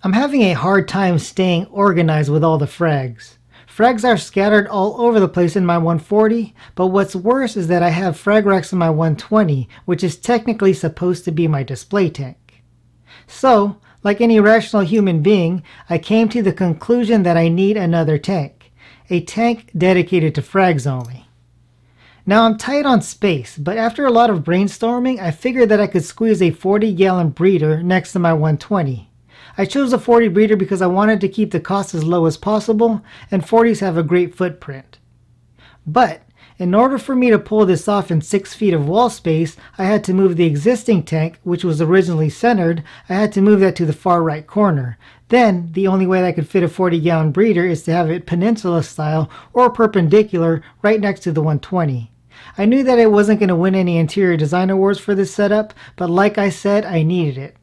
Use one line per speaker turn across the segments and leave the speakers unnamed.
I'm having a hard time staying organized with all the frags. Frags are scattered all over the place in my 140, but what's worse is that I have frag racks in my 120, which is technically supposed to be my display tank. So, like any rational human being, I came to the conclusion that I need another tank. A tank dedicated to frags only. Now I'm tight on space, but after a lot of brainstorming, I figured that I could squeeze a 40-gallon breeder next to my 120. I chose a 40 breeder because I wanted to keep the cost as low as possible, and 40s have a great footprint. But in order for me to pull this off in 6 feet of wall space, I had to move the existing tank, which was originally centered. I had to move that to the far right corner. Then, the only way that I could fit a 40-gallon breeder is to have it peninsula style or perpendicular right next to the 120. I knew that I wasn't going to win any interior design awards for this setup, but like I said, I needed it.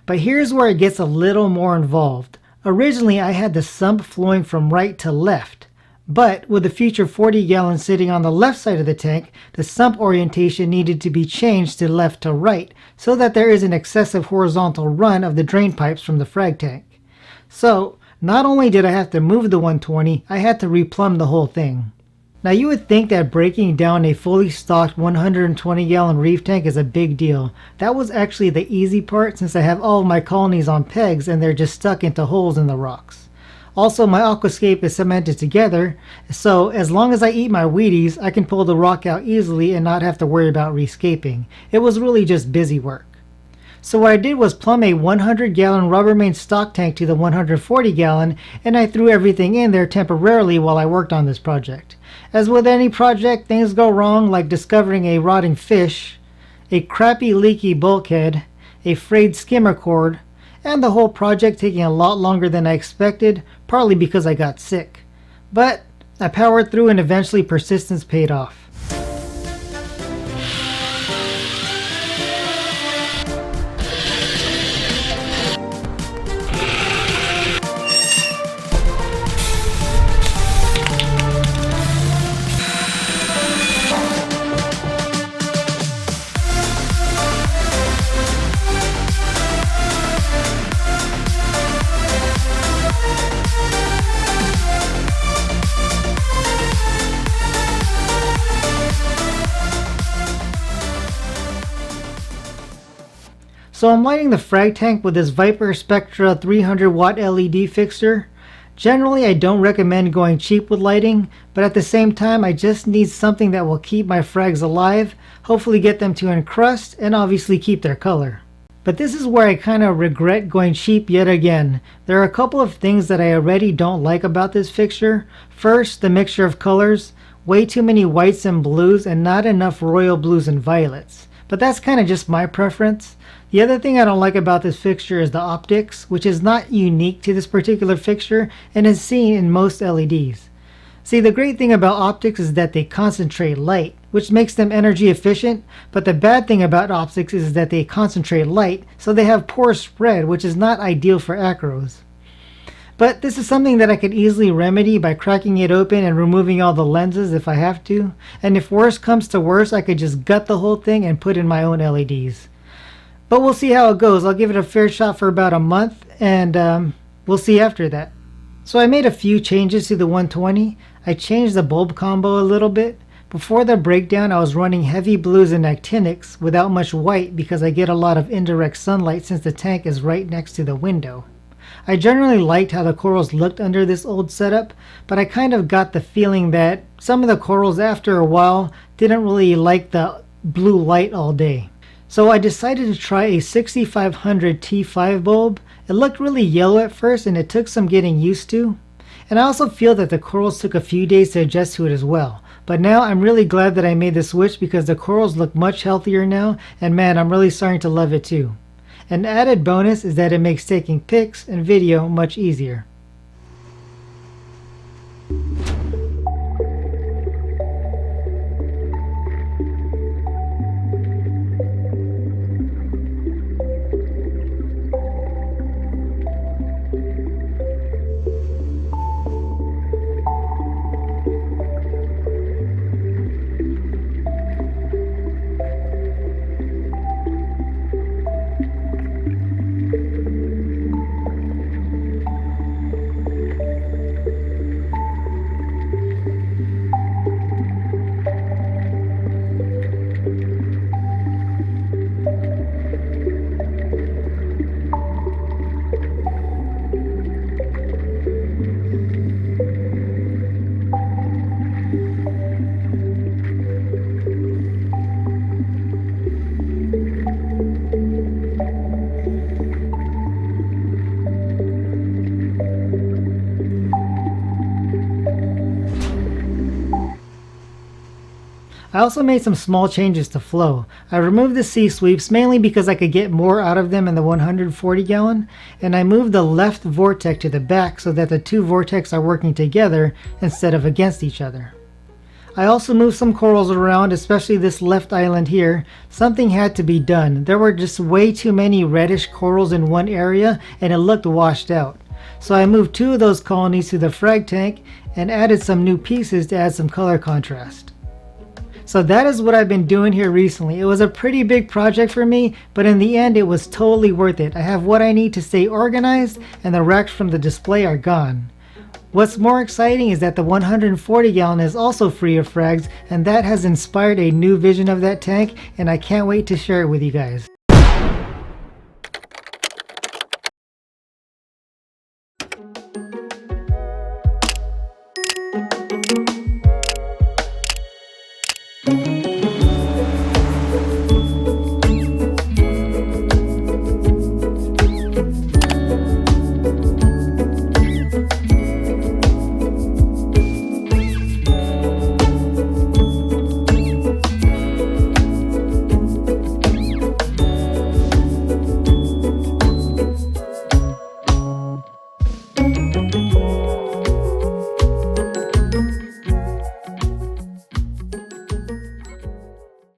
But here's where it gets a little more involved. Originally, I had the sump flowing from right to left. But with the future 40 gallon sitting on the left side of the tank, the sump orientation needed to be changed to left to right so that there is an excessive horizontal run of the drain pipes from the frag tank. So, not only did I have to move the 120, I had to replumb the whole thing. Now you would think that breaking down a fully stocked 120 gallon reef tank is a big deal. That was actually the easy part since I have all of my colonies on pegs and they're just stuck into holes in the rocks. Also, my aquascape is cemented together, so as long as I eat my Wheaties, I can pull the rock out easily and not have to worry about rescaping. It was really just busy work. So what I did was plumb a 100 gallon Rubbermaid stock tank to the 140 gallon, and I threw everything in there temporarily while I worked on this project. As with any project, things go wrong, like discovering a rotting fish, a crappy leaky bulkhead, a frayed skimmer cord, and the whole project taking a lot longer than I expected, partly because I got sick. But I powered through and eventually persistence paid off. So I'm lighting the frag tank with this Viparspectra 300 watt LED fixture. Generally I don't recommend going cheap with lighting, but at the same time I just need something that will keep my frags alive, hopefully get them to encrust, and obviously keep their color. But this is where I kind of regret going cheap yet again. There are a couple of things that I already don't like about this fixture. First, the mixture of colors. Way too many whites and blues and not enough royal blues and violets. But that's kind of just my preference. The other thing I don't like about this fixture is the optics, which is not unique to this particular fixture and is seen in most LEDs. See, the great thing about optics is that they concentrate light, which makes them energy efficient, but the bad thing about optics is that they concentrate light, so they have poor spread, which is not ideal for acros. But this is something that I could easily remedy by cracking it open and removing all the lenses if I have to, and if worse comes to worse, I could just gut the whole thing and put in my own LEDs. But we'll see how it goes. I'll give it a fair shot for about a month, and we'll see after that. So I made a few changes to the 120. I changed the bulb combo a little bit. Before the breakdown, I was running heavy blues and actinics without much white because I get a lot of indirect sunlight since the tank is right next to the window. I generally liked how the corals looked under this old setup, but I kind of got the feeling that some of the corals after a while didn't really like the blue light all day. So I decided to try a 6500 T5 bulb. It looked really yellow at first and it took some getting used to. And I also feel that the corals took a few days to adjust to it as well. But now I'm really glad that I made the switch because the corals look much healthier now, and man, I'm really starting to love it too. An added bonus is that it makes taking pics and video much easier. I also made some small changes to flow. I removed the C-sweeps mainly because I could get more out of them in the 140 gallon, and I moved the left vortex to the back so that the two vortexes are working together instead of against each other. I also moved some corals around, especially this left island here. Something had to be done. There were just way too many reddish corals in one area and it looked washed out. So I moved two of those colonies to the frag tank and added some new pieces to add some color contrast. So that is what I've been doing here recently. It was a pretty big project for me, but in the end it was totally worth it. I have what I need to stay organized and the racks from the display are gone. What's more exciting is that the 140 gallon is also free of frags, and that has inspired a new vision of that tank, and I can't wait to share it with you guys.